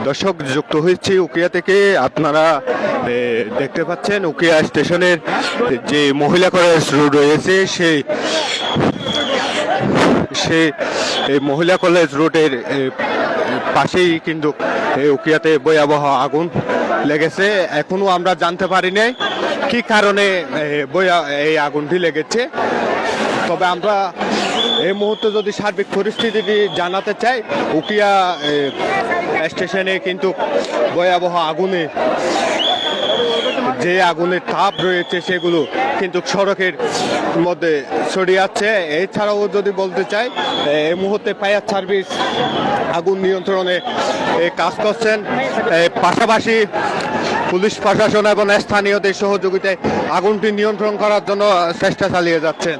দর্শক, যুক্ত হয়েছি উকিয়া থেকে। আপনারা দেখতে পাচ্ছেন উকিয়া স্টেশনের যে মহিলা কলেজ রোড রয়েছে সেই মহিলা কলেজ রোডের পাশেই কিন্তু উকিয়াতে ভয়াবহ আগুন লেগেছে। এখনো আমরা জানতে পারি নাই কি কারণে এই আগুনটি লেগেছে। তবে আমরা এই মুহূর্তে যদি সার্বিক পরিস্থিতিটি জানাতে চাই, উকিয়া স্টেশনে কিন্তু ভয়াবহ আগুনে যে আগুনের তাপ রয়েছে সেগুলো কিন্তু সড়কের মধ্যে ছড়িয়ে যাচ্ছে। এছাড়াও যদি বলতে চাই, এই মুহূর্তে ফায়ার সার্ভিস আগুন নিয়ন্ত্রণে কাজ করছেন, পাশাপাশি পুলিশ প্রশাসন এবং স্থানীয়দের সহযোগিতায় আগুনটি নিয়ন্ত্রণ করার জন্য চেষ্টা চালিয়ে যাচ্ছেন।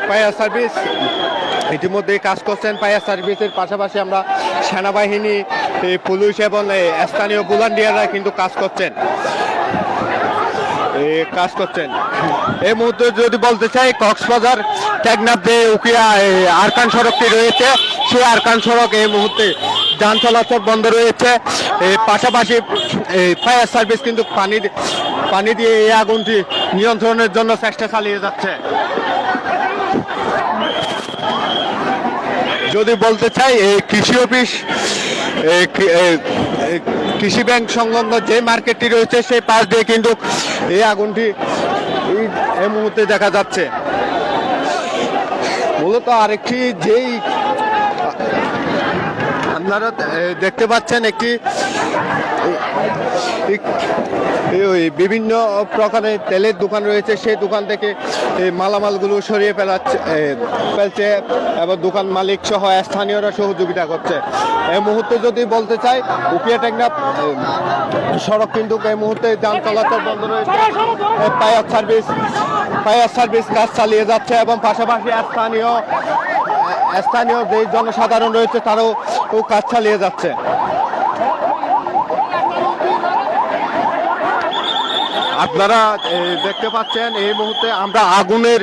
ফায়ার সার্ভিস ইতিমধ্যে কাজ করছেন। ফায়ার সার্ভিসের পাশাপাশি আমরা সেনাবাহিনী, পুলিশ এবং স্থানীয় ভলান্টিয়াররা কিন্তু কাজ করছেন। এই মুহূর্তে যদি বলতে চাই, কক্সবাজার টেকনাফ যে উকিয়া আরকান সড়কটি রয়েছে, সেই আরকান সড়ক এই মুহূর্তে যান চলাচল বন্ধ রয়েছে। পাশাপাশি ফায়ার সার্ভিস কিন্তু পানি দিয়ে এই আগুনটি নিয়ন্ত্রণের জন্য চেষ্টা চালিয়ে যাচ্ছে। যদি বলতে চাই, কৃষি অফিস, কৃষি ব্যাংক সংলগ্ন যে মার্কেটটি রয়েছে সেই পাশ দিয়ে কিন্তু এই আগুনটি এই মুহূর্তে দেখা যাচ্ছে। মূলত আরেকটি যেই আপনারা দেখতে পাচ্ছেন, একটি বিভিন্ন প্রকারের তেলের দোকান রয়েছে, সেই দোকান থেকে মালামালগুলো সরিয়ে ফেলছে এবং দোকান মালিক সহ স্থানীয়রা সহযোগিতা করছে। এই মুহূর্তে যদি বলতে চাই, উকিয়া টেকনাফ সড়ক কিন্তু এই মুহূর্তে যান চলাচল বন্ধ রয়েছে। ফায়ার সার্ভিস কাজ চালিয়ে যাচ্ছে এবং পাশাপাশি স্থানীয় যে জনসাধারণ রয়েছে তারাও কাজ চালিয়ে যাচ্ছে। আপনারা দেখতে পাচ্ছেন এই মুহূর্তে আমরা আগুনের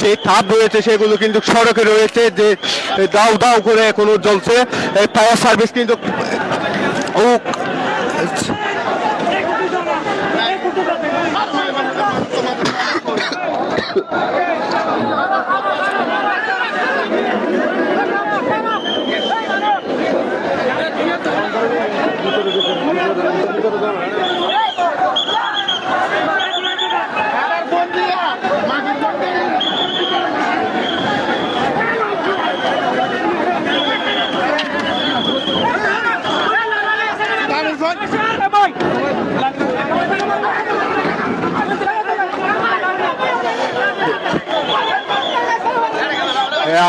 যে তাপ রয়েছে সেগুলো কিন্তু সড়কে রয়েছে, যে দাউ দাউ করে এখনো জ্বলছে। ফায়ার সার্ভিস কিন্তু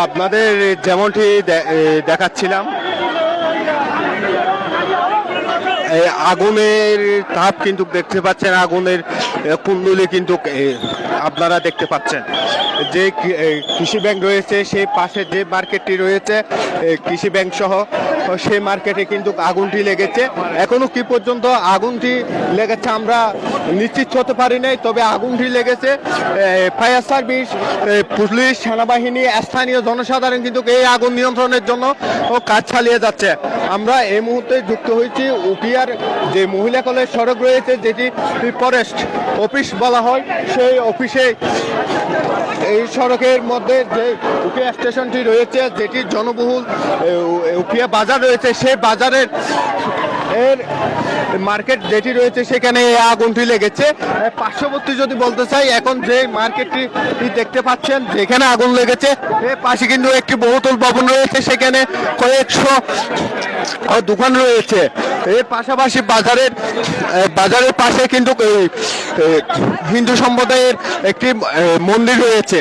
আপনাদের যেমনটি দেখাচ্ছিলাম, আগুনের তাপ কিন্তু দেখতে পাচ্ছেন, আগুনের কুণ্ডলি কিন্তু আপনারা দেখতে পাচ্ছেন। যে কৃষি ব্যাংক রয়েছে সেই পাশে যে মার্কেটটি রয়েছে কৃষি ব্যাংক সহ, সেই মার্কেটে কিন্তু আগুনটি লেগেছে। এখনো কি পর্যন্ত আগুনটি লেগেছে আমরা নিশ্চিত হতে পারি নাই, তবে আগুনটি লেগেছে। ফায়ার সার্ভিস, পুলিশ, সেনাবাহিনী, স্থানীয় জনসাধারণ কিন্তু এই আগুন নিয়ন্ত্রণের জন্য কাজ চালিয়ে যাচ্ছে। আমরা এই মুহূর্তে যুক্ত হয়েছি উকিয়ার যে মহিলা কলেজ সড়ক রয়েছে, যেটি ফরেস্ট অফিস বলা হয়, সেই অফিসে এই সড়কের মধ্যে যে উকিয়া স্টেশনটি রয়েছে, যেটি জনবহুল উকিয়া বাজার রয়েছে, সেই বাজারের মার্কেট যেটি রয়েছে সেখানে আগুনটি লেগেছে। পার্শ্ববর্তী যদি বলতে চাই, এখন যে মার্কেটটি দেখতে পাচ্ছেন যেখানে আগুন লেগেছে, এর পাশে কিন্তু একটি বহুতল ভবন রয়েছে, সেখানে কয়েকশো দোকান রয়েছে। এর পাশাপাশি বাজারের পাশে কিন্তু হিন্দু সম্প্রদায়ের একটি মন্দির রয়েছে।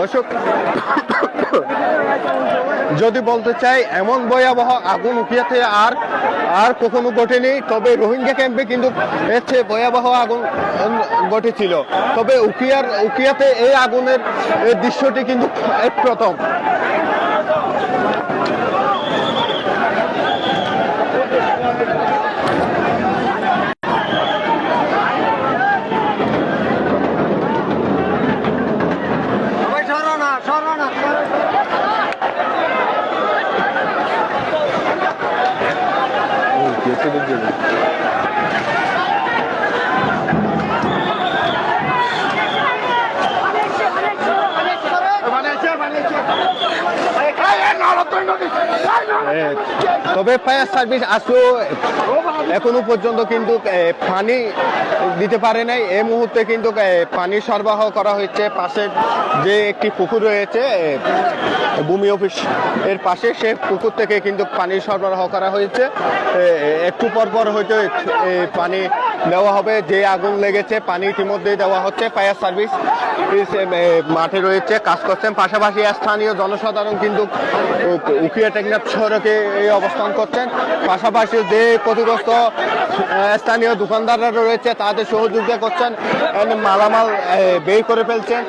দর্শক, যদি বলতে চাই এমন ভয়াবহ আগুন উকিয়াতে আর আর কখনো ঘটেনি, তবে রোহিঙ্গা ক্যাম্পে কিন্তু এর চেয়ে ভয়াবহ আগুন ঘটেছিল। তবে উকিয়াতে এই আগুনের দৃশ্যটি কিন্তু প্রথম। তবে ফায়ার সার্ভিস আসলেও এখনো পর্যন্ত কিন্তু পানি দিতে পারে নাই। এই মুহূর্তে কিন্তু পানি সরবরাহ করা হয়েছে। পাশে যে একটি পুকুর রয়েছে ভূমি অফিস এর পাশে, সে পুকুর থেকে কিন্তু পানি সরবরাহ করা হয়েছে। একটু পর হয়তো পানি দেওয়া হবে। যে আগুন লেগেছে পানি ইতিমধ্যেই দেওয়া হচ্ছে। ফায়ার সার্ভিস মাঠে রয়েছে, কাজ করছেন। পাশাপাশি স্থানীয় জনসাধারণ কিন্তু উখিয়া টেকনাফ সড়কে এই অবস্থান করছেন। পাশাপাশি যে ক্ষতিগ্রস্ত স্থানীয় দোকানদাররা রয়েছে তাদের সহযোগিতা করছেন, মালামাল বের করে ফেলছেন।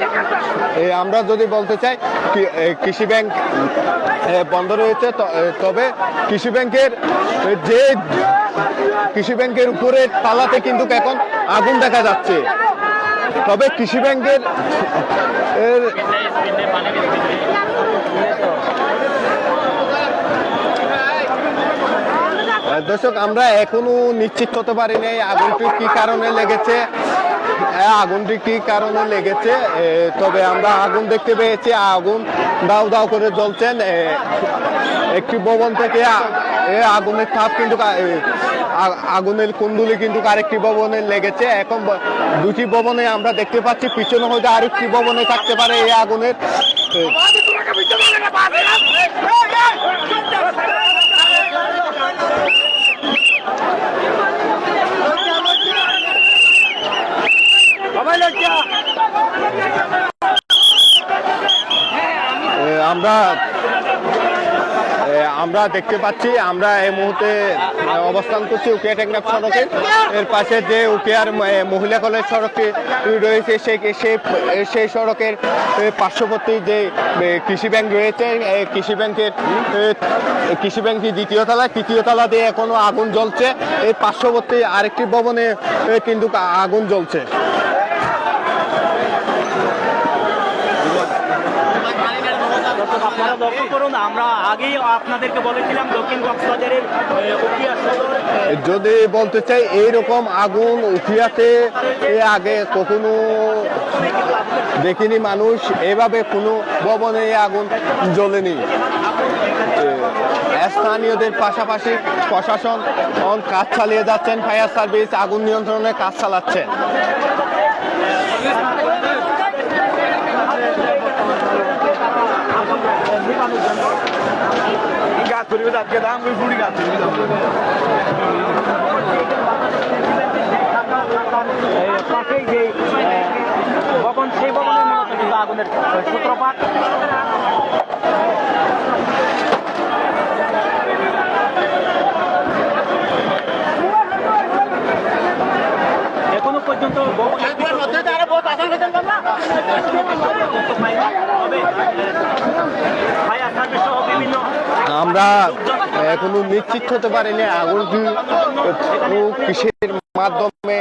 আমরা যদি বলতে চাই কৃষি ব্যাংক বন্ধ রয়েছে, তবে কৃষি ব্যাংকের উপরে তালাতে কিন্তু এখন আগুন দেখা যাচ্ছে। তবে কৃষি ব্যাংকের দর্শক, আমরা এখনো নিশ্চিত হতে পারি নাই আগুনটি কি কারণে লেগেছে। তবে আমরা আগুন দেখতে পেয়েছি, আগুন দাউ দাউ করে জ্বলছেন। একটি ভবন থেকে আগুনের তাপ কিন্তু আগুনের কুণ্ডুলি কিন্তু আরেকটি ভবনে লেগেছে। এখন দুটি ভবনে আমরা দেখতে পাচ্ছি, পিছনে হয়তো আরেকটি ভবনে থাকতে পারে এই আগুনের। আমরা দেখতে পাচ্ছি, আমরা এই মুহূর্তে অবস্থান করছি উকিয়া টেকনাফ সড়কের এর পাশে যে উকিয়ার মহিলা কলেজ সড়কটি রয়েছে, সেই সড়কের পার্শ্ববর্তী যে কৃষি ব্যাংক রয়েছে, কৃষি ব্যাংকের তৃতীয় তলা দিয়ে এখনো আগুন জ্বলছে। এই পার্শ্ববর্তী আরেকটি ভবনে কিন্তু আগুন জ্বলছে। আপনারা লক্ষ্য করুন, আমরা আগেই আপনাদেরকে বলেছিলাম দক্ষিণ কক্সবাজারের উখিয়া সদর, যদি বলতে চাই এইরকম আগুন উখিয়াতে আগে কখনো দেখিনি। মানুষ এভাবে কোনো ভবনে আগুন জ্বলেনি। স্থানীয়দের পাশাপাশি প্রশাসন কাজ চালিয়ে যাচ্ছেন, ফায়ার সার্ভিস আগুন নিয়ন্ত্রণে কাজ চালাচ্ছে। পাশেই যে ভবন, সেই ভবনের মূলত কিন্তু আগুনের সূত্রপাত। এখনো পর্যন্ত আমরা এখনো নিশ্চিত হতে পারিনি আগুনটি কিসের মাধ্যমে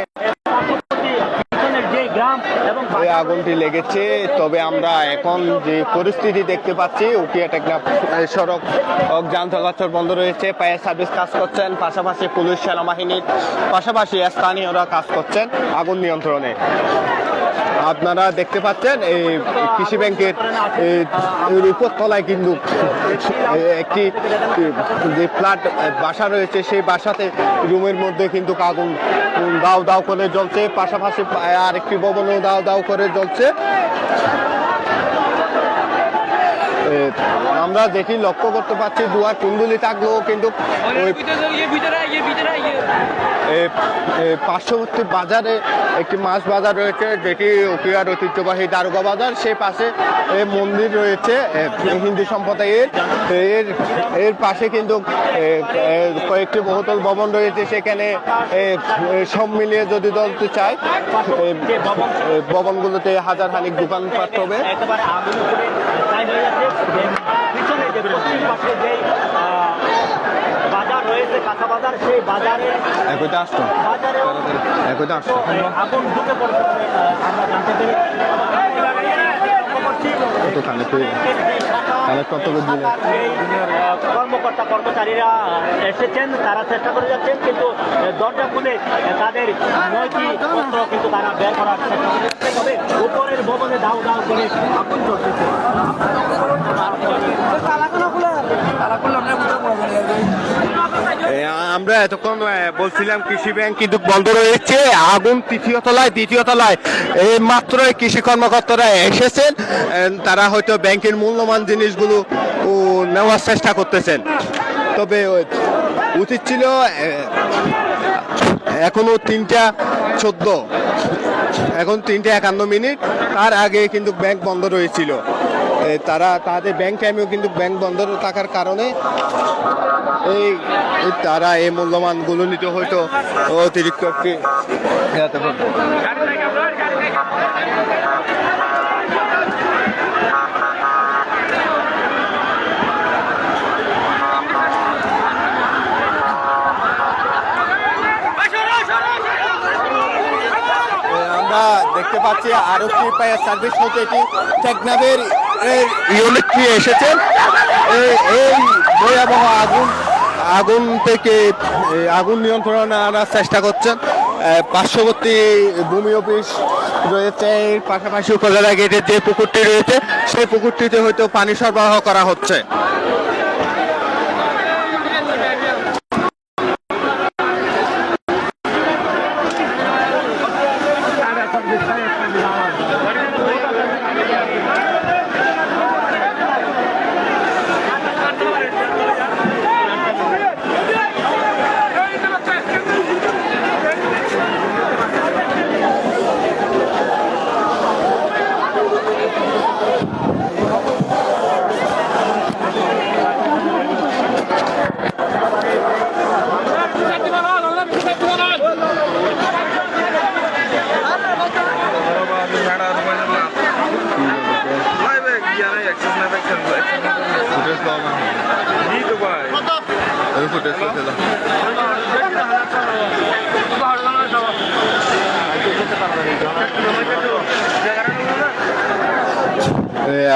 এই আগুনটি লেগেছে। তবে আমরা এখন যে পরিস্থিতি দেখতে পাচ্ছি, উখিয়া টেকনাফ সড়ক যান চলাচল বন্ধ রয়েছে। ফায়ার সার্ভিস কাজ করছেন, পাশাপাশি পুলিশ সেনাবাহিনীর পাশাপাশি স্থানীয়রা কাজ করছেন আগুন নিয়ন্ত্রণে। আপনারা দেখতে পাচ্ছেন এই কৃষি ব্যাংকের উপরতলায় কিন্তু একটি যে ফ্ল্যাট বাসা রয়েছে, সেই বাসাতে রুমের মধ্যে কিন্তু আগুন দাউ দাউ করে জ্বলছে। পাশাপাশি আরেকটি ভবনও দাউ দাউ করে জ্বলছে। আমরা যেটি লক্ষ্য করতে পারছি, দুয়ার কুণ্ডুলি থাকলেও কিন্তু পার্শ্ববর্তী বাজারে একটি মাছ বাজার রয়েছে, যেটি উখিয়ার ঐতিহ্যবাহী দারোগা বাজার। সেই পাশে মন্দির রয়েছে হিন্দু সম্প্রদায়ের। এর পাশে কিন্তু কয়েকটি বহুতল ভবন রয়েছে। সেখানে সব মিলিয়ে যদি বলতে চাই, ভবনগুলোতে হাজার খানিক দোকানপাট হবে। একেবারে আগুন করে ছাই হয়ে যাচ্ছে। পিছনে যে পশ্চিম পাশে যে বাজার রয়েছে, কাঁচা বাজার, সেই বাজারে আগুন ঢুকে পড়েছে আমরা জানতে পেরে। কর্মকর্তা কর্মচারীরা এসেছেন, তারা চেষ্টা করে যাচ্ছেন, কিন্তু দরজা খুলে তাদের নৈতিকপত্র কিন্তু তারা বের করার চেষ্টা করে যাচ্ছে। তবে উপরের ভবনে দাও দাও করে আগুন চলতেছে। আমরা এতক্ষণ বলছিলাম কৃষি ব্যাংক কিন্তু বন্ধ রয়েছে। আগুন তৃতীয় তলায় এই মাত্র কৃষি কর্মকর্তারা এসেছেন। তারা হয়তো ব্যাংকের মূল্যবান জিনিসগুলো নেওয়ার চেষ্টা করতেছেন। তবে উচিত ছিল এখনো 3:14, এখন 3:51, তার আগে কিন্তু ব্যাংক বন্ধ রয়েছিল। তাদের ব্যাংক টাইমেও কিন্তু ব্যাংক বন্ধ থাকার কারণে তারা এই মূল্যমানগুলো নিতে হয়তো অতিরিক্ত একটি আমরা দেখতে পাচ্ছি আরক্ষী ফায়ার সার্ভিস হতে এটি টেকনাফের ইউনিটটি এসেছেন। এই ভয়াবহ আগুন থেকে আগুন নিয়ন্ত্রণে আনার চেষ্টা করছেন। পার্শ্ববর্তী ভূমি অফিস রয়েছে, এর পাশাপাশি উপজেলা গেটের যে পুকুরটি রয়েছে, সেই পুকুরটিতে হয়তো পানি সরবরাহ করা হচ্ছে।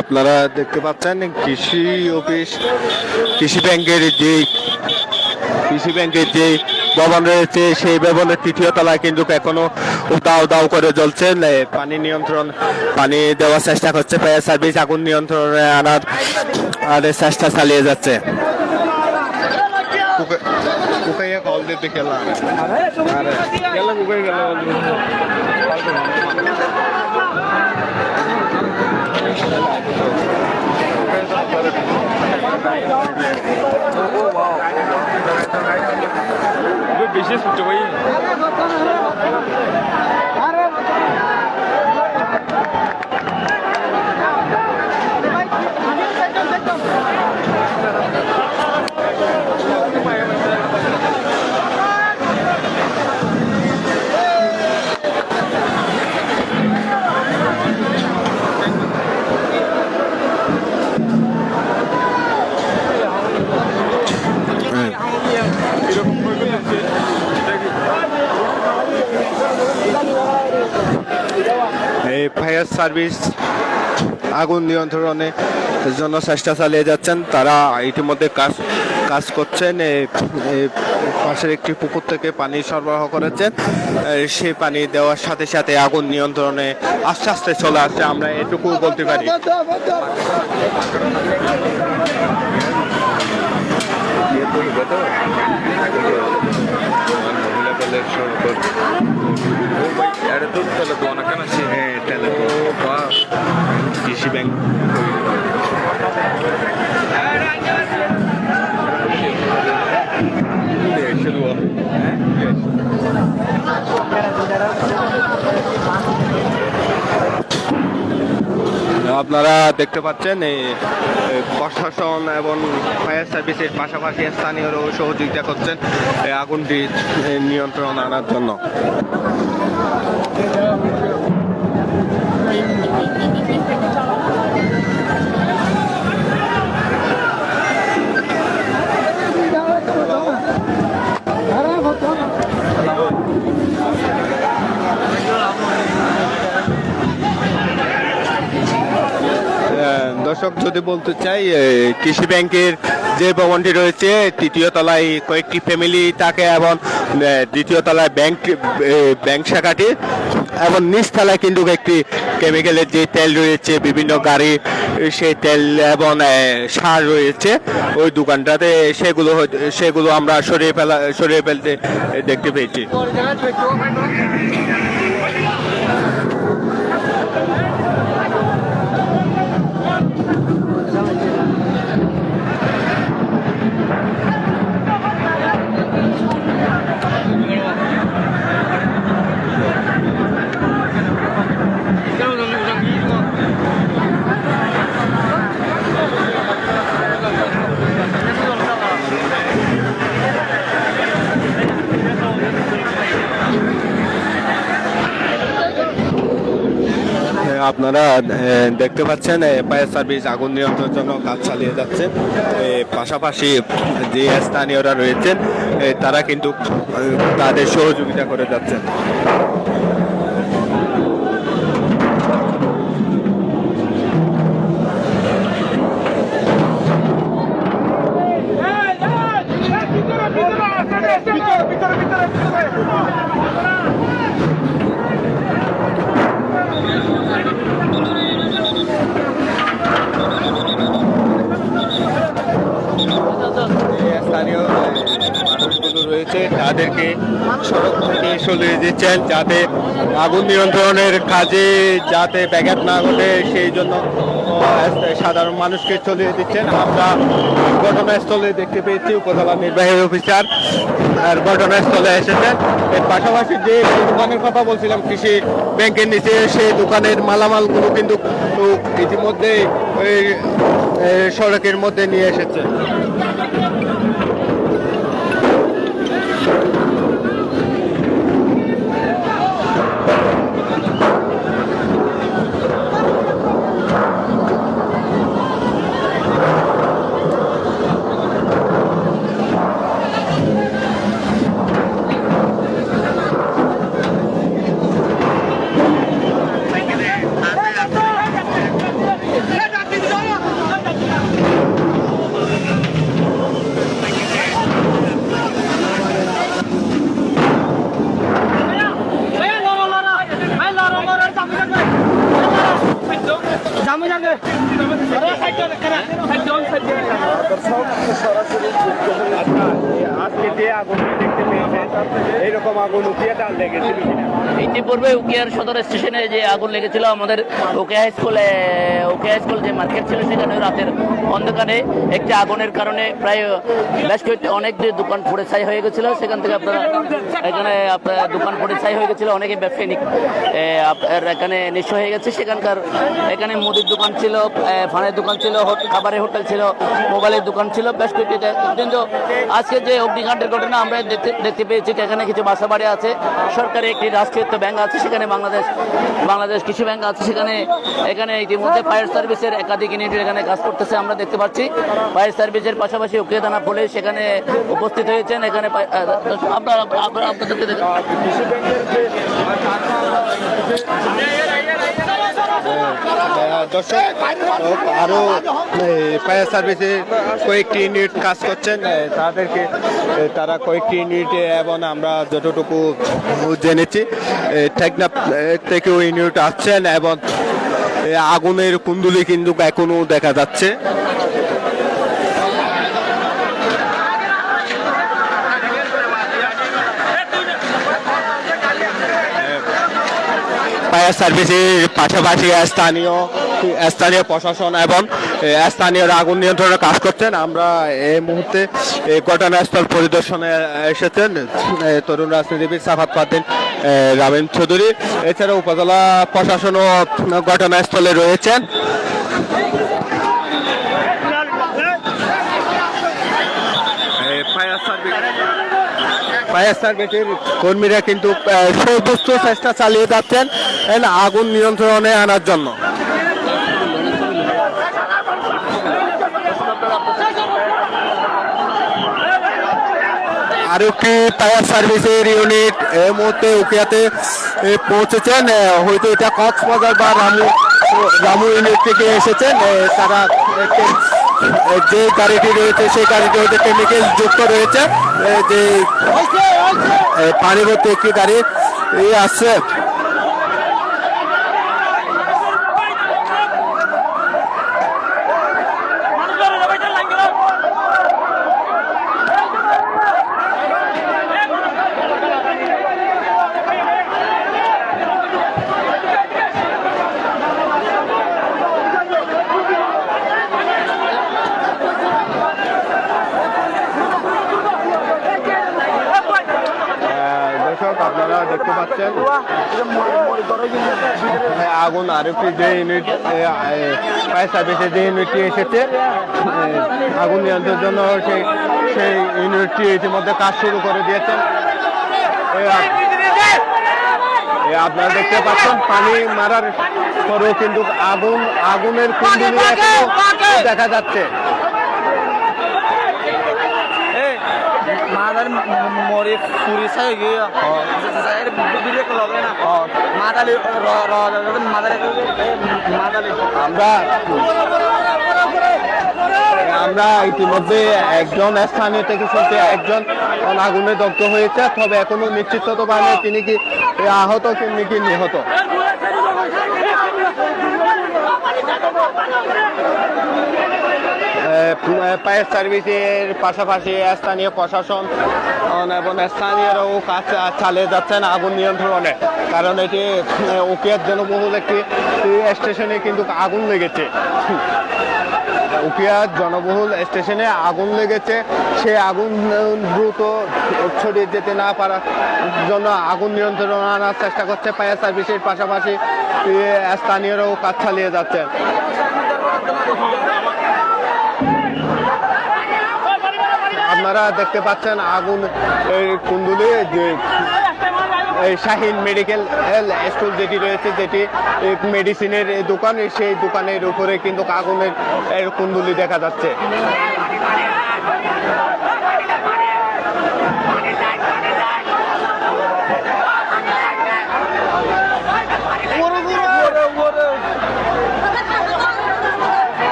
আপনারা দেখতে পাচ্ছেন কৃষি ব্যাংকের যে ভবন রয়েছে, সেই ভবনের তৃতীয় তলায় কিন্তু এখনো দাও করে জ্বলছে। পানি দেওয়ার চেষ্টা করছে ফায়ার সার্ভিস, আগুন নিয়ন্ত্রণে আনার চেষ্টা চালিয়ে যাচ্ছে। বিশেষ ফায়ার সার্ভিস আগুন নিয়ন্ত্রণের জন্য চেষ্টা চালিয়ে যাচ্ছেন। তারা ইতিমধ্যে কাজ করছেন। পাশের একটি পুকুর থেকে পানি সরবরাহ করেছেন। সেই পানি দেওয়ার সাথে সাথে আগুন নিয়ন্ত্রণে আস্তে আস্তে চলে আসছে, আমরা এটুকু বলতে পারি। কৃষি ব্যাংক আপনারা দেখতে পাচ্ছেন এই প্রশাসন এবং ফায়ার সার্ভিসের পাশাপাশি স্থানীয়রাও সহযোগিতা করছেন এই আগুনটি নিয়ন্ত্রণ আনার জন্য। দর্শক যদি বলতে চাই কৃষি ব্যাংকের যে ভবনটি রয়েছে তৃতীয় তলায় কয়েকটি ফ্যামিলি থাকে এবং দ্বিতীয় তলায় ব্যাংক শাখাটি এবং নিচতলায় কিন্তু একটি কেমিক্যালের যে তেল রয়েছে বিভিন্ন গাড়ি সেই তেল এবং সার রয়েছে ওই দোকানটাতে সেগুলো আমরা সরিয়ে ফেলতে দেখতে পেয়েছি। আপনারা দেখতে পাচ্ছেন ফায়ার সার্ভিস আগুন নিয়ন্ত্রণের জন্য কাজ চালিয়ে যাচ্ছেন। পাশাপাশি যে স্থানীয়রা রয়েছেন তারা কিন্তু তাদের সহযোগিতা করে যাচ্ছেন। স্থানীয় মানুষগুলো রয়েছে তাদেরকে সড়ক থেকে সরিয়ে দিচ্ছেন যাতে আগুন নিয়ন্ত্রণের কাজে যাতে ব্যাঘাত না ঘটে সেই জন্য সাধারণ মানুষকে সরিয়ে দিচ্ছেন। আমরা ঘটনাস্থলে দেখতে পেয়েছি উপজেলা নির্বাহী অফিসার আর ঘটনাস্থলে এসেছেন। এর পাশাপাশি যে দোকানের কথা বলছিলাম কৃষি ব্যাংকের নিচে সেই দোকানের মালামালগুলো কিন্তু ইতিমধ্যে সড়কের মধ্যে নিয়ে এসেছে। ইতিপূর্বে উকিয়ার সদর স্টেশনে যে আগুন লেগেছিল আমাদের ওকে হাই স্কুল যে মার্কেট ছিল সেখানে রাতের অন্ধকারে একটি আগুনের কারণে প্রায় বেশ কয়েকটি অনেক যে দোকান পুড়ে ছাই হয়ে গেছিল। সেখান থেকে আপনারা এখানে আপনার দোকান পুড়ে ছাই হয়ে গেছিল, অনেকে ব্যবসায়ী এখানে নিঃস্ব হয়ে গেছে। সেখানকার এখানে মুদির দোকান ছিল, ফানের দোকান ছিল, খাবারের হোটেল ছিল, মোবাইলের দোকান ছিল বেশ কয়েকটি। কিন্তু আজকে যে অগ্নিকাণ্ডের ঘটনা আমরা দেখতে পেয়েছি এখানে কিছু বাসা বাড়ি আছে, সরকারি একটি রাষ্ট্রায়ত্ত ব্যাংক আছে, সেখানে বাংলাদেশ কৃষি ব্যাংক আছে। এখানে ইতিমধ্যে ফায়ার সার্ভিসের একাধিক ইউনিট এখানে কাজ করতেছে আমরা দেখতে পাচ্ছি। ফায়ার সার্ভিসের পাশাপাশি উকিয়া থানা পুলিশ সেখানে উপস্থিত হয়েছেন। এখানে আপনাদেরকে দর্শক আরো ফায়ার সার্ভিসে কয়েকটি ইউনিট কাজ করছেন, তারা কয়েকটি ইউনিটে এবং আমরা যতটুকু জেনেছি টেকনাফ থেকেও ইউনিট আসছেন এবং আগুনের কুণ্ডলি কিন্তু এখনো দেখা যাচ্ছে। ফায়ার সার্ভিসের পাশাপাশি স্থানীয় প্রশাসন এবং স্থানীয়রা আগুন নিয়ন্ত্রণে কাজ করছেন। আমরা এই মুহূর্তে ঘটনাস্থল পরিদর্শনে এসেছেন তরুণ রাজনীতিবিদ সাফাত পাদ্দিন, রামিন চৌধুরী, এছাড়া উপজেলা প্রশাসনও ঘটনাস্থলে রয়েছেন। ফায়ার সার্ভিসের কর্মীরা কিন্তু সর্বোচ্চ চেষ্টা চালিয়ে যাচ্ছেন আগুন নিয়ন্ত্রণে আনার জন্য। আরো একটি ফায়ার সার্ভিসের ইউনিট এই মুহূর্তে উকিয়াতে পৌঁছেছেন, হয়তো এটা কক্সবাজার বা রামু ইউনিট থেকে এসেছেন। তারা যে গাড়িটি রয়েছে সেই গাড়িটি হয়তো কেমিক্যাল যুক্ত রয়েছে, যে পানি ভর্তি একটি গাড়ি আসছে। আপনারা দেখতে পাচ্ছেন আগুন আরেকটি যে ইউনিট ফায়ার সার্ভিসের যে ইউনিটটি এসেছে আগুন নিয়ন্ত্রণের জন্য সেই ইউনিটটি ইতিমধ্যে কাজ শুরু করে দিয়েছেন। আপনারা দেখতে পাচ্ছেন পানি মারার পরেও কিন্তু আগুনের কুণ্ডলি দেখা যাচ্ছে। মাদার মরে পুরি সাই গিয়ে সাইর ভিডিও কল হবে না মাদালি মাদারে মাদালি আমরা ইতিমধ্যে একজন স্থানীয় থেকে শুনছি একজন আগুনে দগ্ধ হয়েছে, তবে এখনো নিশ্চিত হতে পারেনি তিনি কি আহত কি নিহত। ফায়ার সার্ভিসের পাশাপাশি স্থানীয় প্রশাসন এবং স্থানীয়রাও কাজ চালিয়ে যাচ্ছেন আগুন নিয়ন্ত্রণে, কারণ এটি উকিয়ার জনবহুল একটি স্টেশনে কিন্তু আগুন লেগেছে। উকিয়ার জনবহুল স্টেশনে আগুন লেগেছে, সেই আগুন দ্রুত ছড়িয়ে যেতে না পারার জন্য আগুন নিয়ন্ত্রণ আনার চেষ্টা করছে ফায়ার সার্ভিসের পাশাপাশি স্থানীয়রাও কাজ চালিয়ে যাচ্ছেন। আপনারা দেখতে পাচ্ছেন আগুন কুণ্ডুলি যে শাহিন মেডিকেল স্টোর যেটি রয়েছে, যেটি মেডিসিনের দোকান, সেই দোকানের উপরে কিন্তু আগুনের কুণ্ডুলি দেখা যাচ্ছে।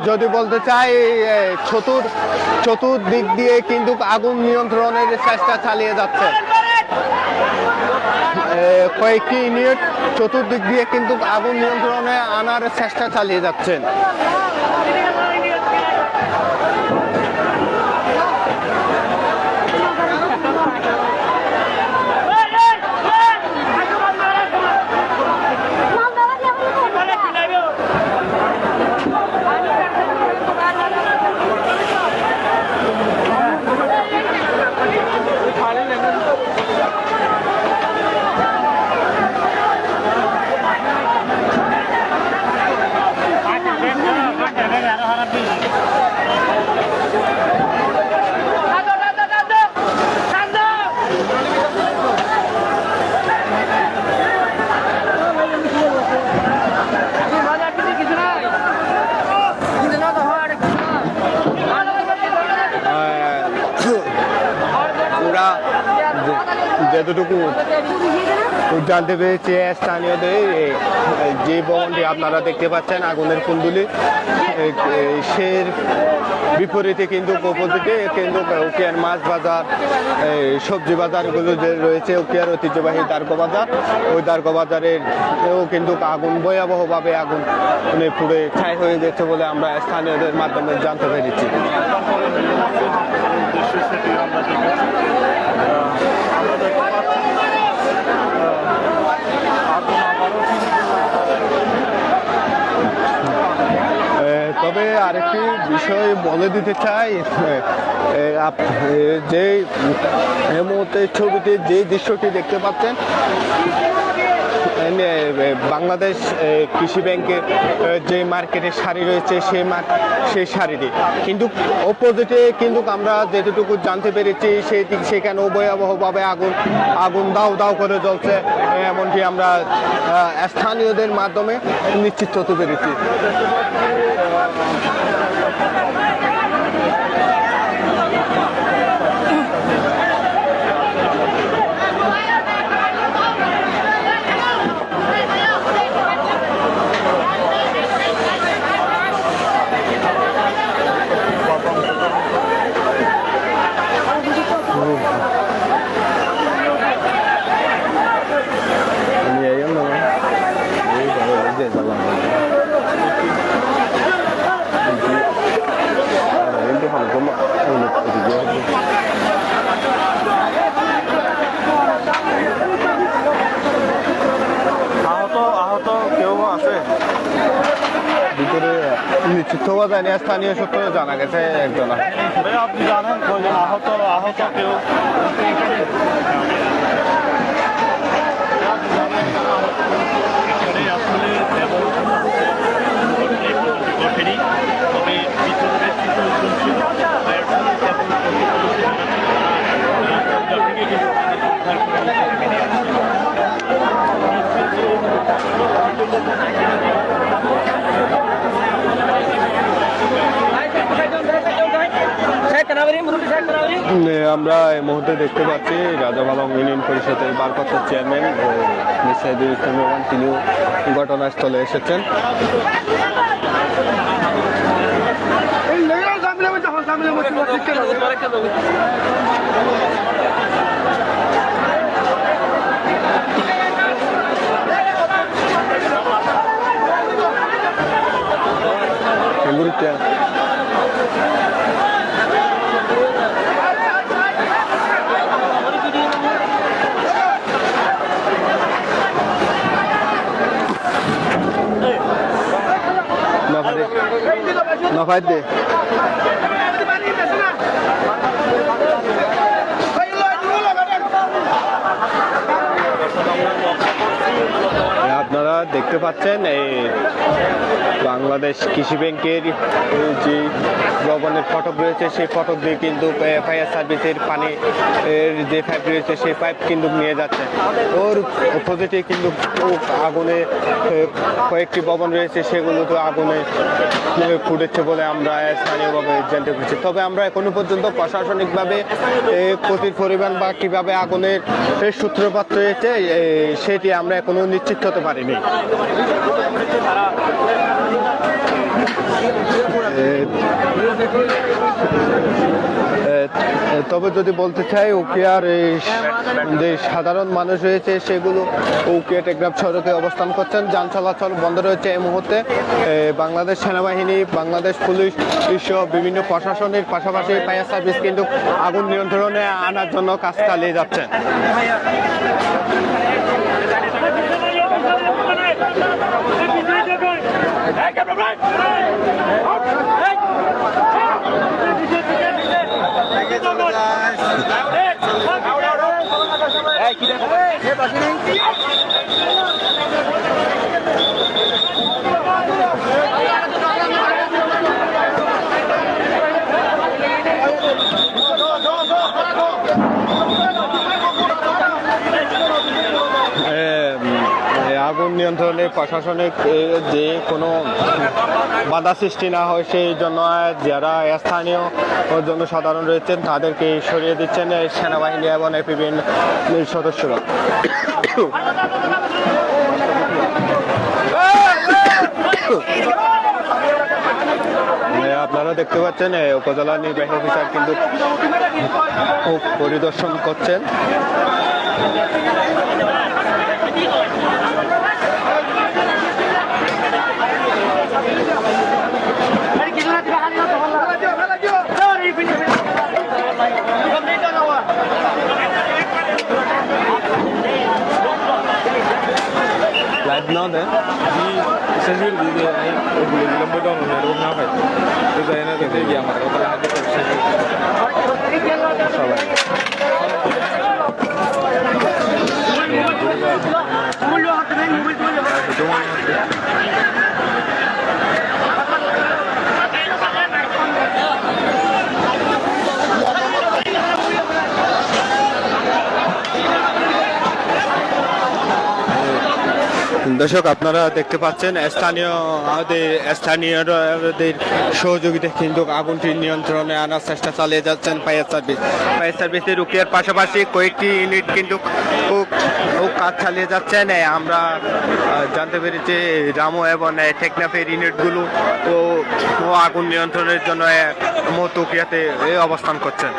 যদি বলতে চাই চতুর্দিক দিয়ে কিন্তু আগুন নিয়ন্ত্রণের চেষ্টা চালিয়ে যাচ্ছে। কয়েকটি ইউনিট চতুর্দিক দিয়ে কিন্তু আগুন নিয়ন্ত্রণে আনার চেষ্টা চালিয়ে যাচ্ছেন। যতটুকু জানতে পেরেছি স্থানীয়দের যে ভবনটি আপনারা দেখতে পাচ্ছেন আগুনের কুণ্ডুলি, সে বিপরীতে কিন্তু অপোজিটে কিন্তু উকিয়ার মাছ বাজার, সবজি বাজারগুলো যে রয়েছে, উকিয়ার ঐতিহ্যবাহী দ্বারকা বাজার, ওই দ্বারকা বাজারের কিন্তু আগুন ভয়াবহভাবে আগুন পুড়ে ছাই হয়ে গেছে বলে আমরা স্থানীয়দের মাধ্যমে জানতে পেরেছি। তবে আরেকটি বিষয় বলে দিতে চাই, যে এই মুহূর্তে ছবিতে যে দৃশ্যটি দেখতে পাচ্ছেন বাংলাদেশ কৃষি ব্যাংকের যে মার্কেটের শাড়ি রয়েছে সেই শাড়িটি কিন্তু অপোজিটে কিন্তু আমরা যেটুকু জানতে পেরেছি সেখানে ভয়াবহভাবে আগুন দাউ দাউ করে জ্বলছে, এমনকি আমরা স্থানীয়দের মাধ্যমে নিশ্চিত হতে পেরেছি। আহত কেউ আছে ভিতরে নিশ্চিত হওয়া যায়নি, স্থানীয় সূত্রে জানা গেছে একজন। আপনি জানেন কয়জন আহত কেউ? আমরা এই মুহূর্তে দেখতে পাচ্ছি রাজাবালং ইউনিয়ন পরিষদের ভারপ্রাপ্ত চেয়ারম্যান সাইদুল ইসলাম রহমান তিনিও ঘটনাস্থলে এসেছেন। নফাইদে আপনারা দেখতে পাচ্ছেন এই বাংলাদেশ কৃষি ব্যাংকের যে ভবনের ফটক রয়েছে সেই ফটক দিয়ে কিন্তু ফায়ার সার্ভিসের পানি যে পাইপ রয়েছে সেই পাইপ কিন্তু নিয়ে যাচ্ছে। ওর অপোজিটে কিন্তু আগুনে কয়েকটি ভবন রয়েছে, সেগুলো তো আগুনে পুড়েছে বলে আমরা স্থানীয়ভাবে জানতে পেরেছি। তবে আমরা এখনো পর্যন্ত প্রশাসনিকভাবে ক্ষতির পরিমাণ বা কিভাবে আগুনের সূত্রপাত রয়েছে সেটি আমরা এখনো নিশ্চিত হতে পারিনি। তবে যদি বলতে চাই উকিয়ার যে সাধারণ মানুষ রয়েছে সেগুলো উকিয়া টেকনাফ সড়কে অবস্থান করছেন, যান চলাচল বন্ধ রয়েছে এই মুহূর্তে। বাংলাদেশ সেনাবাহিনী, বাংলাদেশ পুলিশ সহ বিভিন্ন প্রশাসনের পাশাপাশি ফায়ার সার্ভিস কিন্তু আগুন নিয়ন্ত্রণে আনার জন্য কাজ চালিয়ে যাচ্ছেন। আগুন নিয়ন্ত্রণে প্রশাসনিক যে কোনো বাধা সৃষ্টি না হয় সেই জন্য যারা স্থানীয় জনসাধারণ রয়েছেন তাদেরকে সরিয়ে দিচ্ছেন সেনাবাহিনী এবং বিভিন্ন সদস্যরা। আপনারা দেখতে পাচ্ছেন উপজেলা নির্বাহী অফিসার কিন্তু পরিদর্শন করছেন। লাইভ না দেন Sendiri di dia naik boleh bilang bodong ya dong ngapain itu saya nanti dia amat kalau nanti দর্শক আপনারা দেখতে পাচ্ছেন স্থানীয়দের সহযোগিতায় কিন্তু আগুনটি নিয়ন্ত্রণে আনার চেষ্টা চালিয়ে যাচ্ছেন ফায়ার সার্ভিসের রুকিয়ার পাশাপাশি কয়েকটি ইউনিট কিন্তু কাজ চালিয়ে যাচ্ছেন। আমরা জানতে পেরেছি রামো এবং টেকনাফের ইউনিটগুলো ও আগুন নিয়ন্ত্রণের জন্য মতুকিয়াতে অবস্থান করছেন।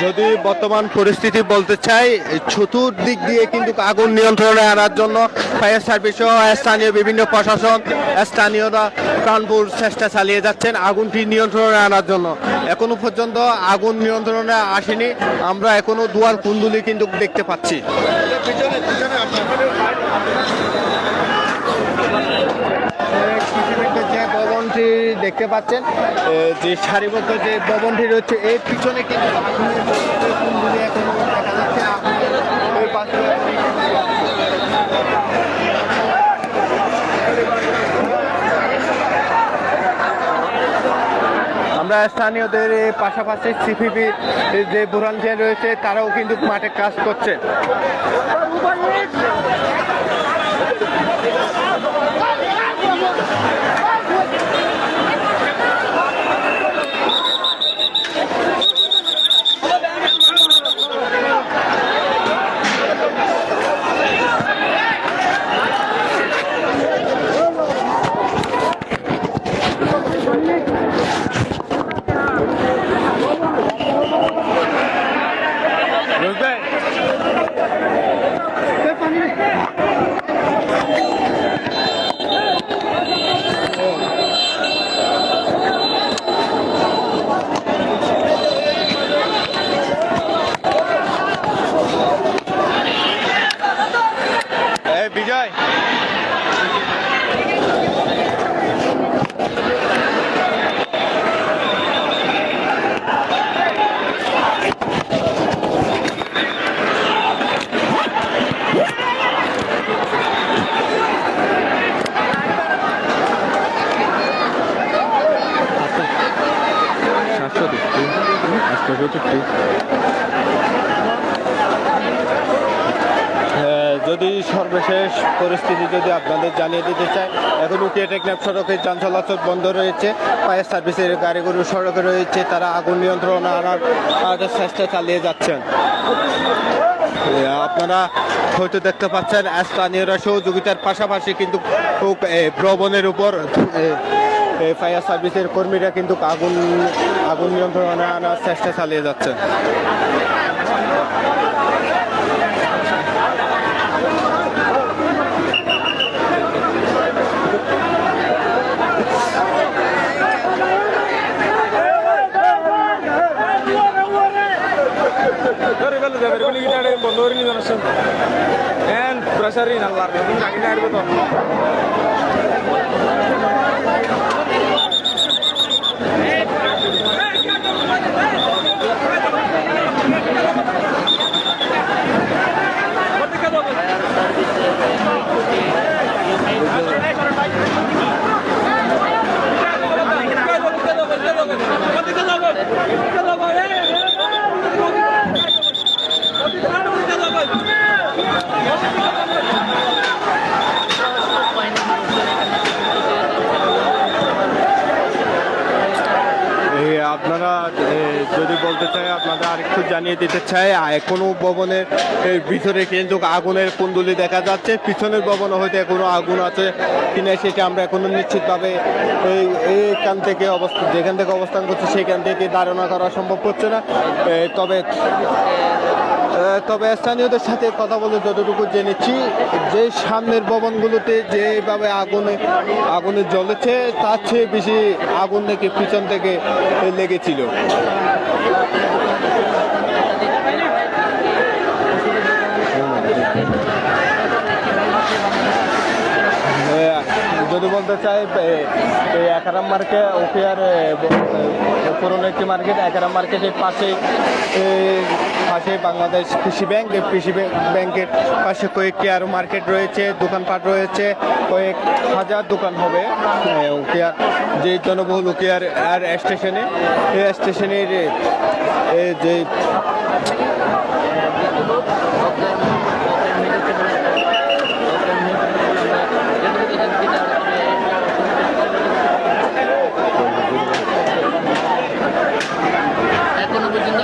যদি বর্তমান পরিস্থিতি বলতে চাই, চতুর্দিক দিয়ে কিন্তু আগুন নিয়ন্ত্রণে আনার জন্য ফায়ার সার্ভিস সহ স্থানীয় বিভিন্ন প্রশাসন, স্থানীয়রা প্রাণপণ চেষ্টা চালিয়ে যাচ্ছেন আগুনটি নিয়ন্ত্রণে আনার জন্য। এখনো পর্যন্ত আগুন নিয়ন্ত্রণে আসেনি, আমরা এখনো দুয়ার কুণ্ডলি কিন্তু দেখতে পাচ্ছি। যে ভবনটি দেখতে পাচ্ছেন, যে সারিবদ্ধ যে ভবনটি রয়েছে এর পিছনে কিন্তু কুণ্ডলি এখনো দেখা যাচ্ছে। ওই পাশে আমরা স্থানীয়দের পাশাপাশি সিপিবি যে ভলান্টিয়ার রয়েছে তারাও কিন্তু মাঠে কাজ করছে। বিজয় যদি সর্বশেষ পরিস্থিতি যদি আপনাদের জানিয়ে দিতে চাই, এখন উকিয়া টেকনাফ সড়কে যান চলাচল বন্ধ রয়েছে। ফায়ার সার্ভিসের গাড়িগুলো সড়কে রয়েছে, তারা আগুন নিয়ন্ত্রণে আনার চেষ্টা চালিয়ে যাচ্ছেন। আপনারা হয়তো দেখতে পাচ্ছেন স্থানীয়রা সহযোগিতার পাশাপাশি কিন্তু ভবনের উপর ফায়ার সার্ভিসের কর্মীরা কিন্তু আগুন নিয়ন্ত্রণে আনার চেষ্টা চালিয়ে যাচ্ছেন। বন্ধ করে নিয়ে জানাচ্ছেন প্রেসারই নাল্লার জানি না আসবো তো আপনারা যদি বলতে চাই, আপনারা আরেকটু জানিয়ে দিতে চাই, কোনো ভবনের ভিতরে কিন্তু আগুনের কুণ্ডলি দেখা যাচ্ছে। পিছনের ভবন হয়তো এখনো আগুন আছে কিনা সেটা আমরা এখনো নিশ্চিতভাবে এইখান থেকে যেখান থেকে অবস্থান করছে সেখান থেকে ধারণা করা সম্ভব হচ্ছে না। তবে তবে স্থানীয়দের সাথে কথা বলে যতটুকু জেনেছি, যে সামনের ভবনগুলোতে যেভাবে আগুনে জ্বলেছে তার চেয়ে বেশি আগুন নাকি পিছন থেকে লেগেছিল। যদি বলতে চাই এই একারাম মার্কেট ওপিয়ার পুরনো একটি মার্কেট, একারাম মার্কেটের পাশে বাংলাদেশ কৃষি ব্যাংক, এই কৃষি ব্যাংকের পাশে কয়েকটি আরও মার্কেট রয়েছে, দোকানপাট রয়েছে, কয়েক হাজার দোকান হবে উকিয়ার যে জনবহুল উকিয়ার আর স্টেশনে। এই স্টেশনের যে এখনো পর্যন্ত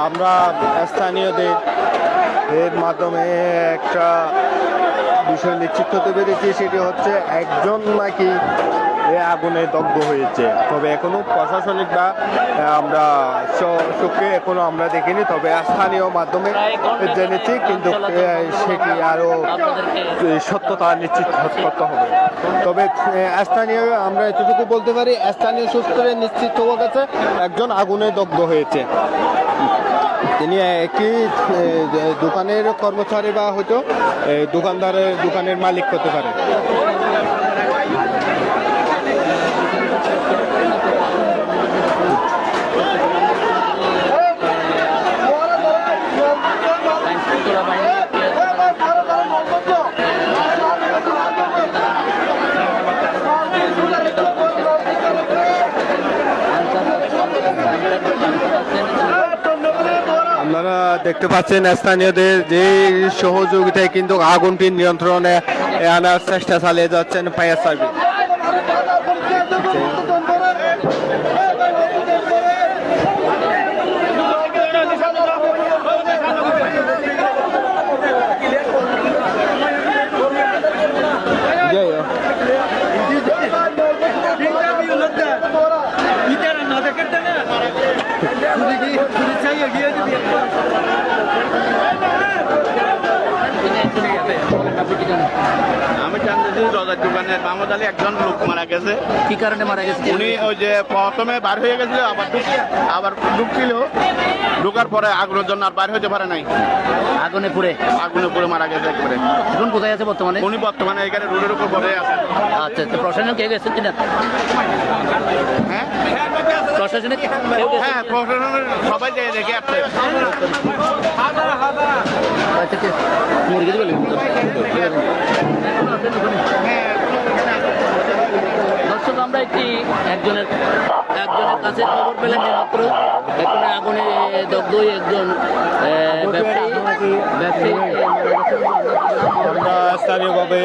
আমরা স্থানীয়দের এর মাধ্যমে একটা বিষয় নিশ্চিত হতে পেরেছি, সেটি হচ্ছে একজন নাকি আগুনে দগ্ধ হয়েছে। তবে এখনো প্রশাসনিক বা আমরা চোখে এখনো আমরা দেখিনি, তবে স্থানীয় মাধ্যমে জেনেছি, কিন্তু সেটি আরও সত্যতা নিশ্চিত করতে হবে। তবে স্থানীয় আমরা এতটুকু বলতে পারি, স্থানীয় সূত্রে নিশ্চিত হওয়া গেছে একজন আগুনে দগ্ধ হয়েছে। তিনি একটি দোকানের কর্মচারী বা হয়তো দোকানের মালিক হতে পারে। আপনারা দেখতে পাচ্ছেন স্থানীয়দের যে সহযোগিতায় কিন্তু আগুনটি নিয়ন্ত্রণে আনার চেষ্টা চালিয়ে যাচ্ছেন ফায়ার সার্ভিস। আমি জানতেছি রজার দোকানের মাহমুদ আলী একজন লোক মারা গেছে। কি কারণে মারা গেছে? উনি ওই যে প্রথমে বার হয়ে গেছিল, আবার ঢুকছিল, ঢুকার পরে আগুনের জন্য আর বার হতে পারে নাই, আগুনে পুড়ে মারা গেছে একবারে। এখন কোথায় আছে বর্তমানে? উনি বর্তমানে এখানে রোডের উপর পড়ে আছে। আচ্ছা, তো প্রশাসন কে গেছে কিনা? হ্যাঁ প্রশাসনে হ্যাঁ, প্রশাসনের সবাই দেখে আসছে। মুরগি বলি দর্শক, আমরা একজনের কাছে খবর পেলাম যে মাত্র এখানে আগুনে দগ্ধ একজন ব্যবসায়ী আমরা স্থানীয়ভাবে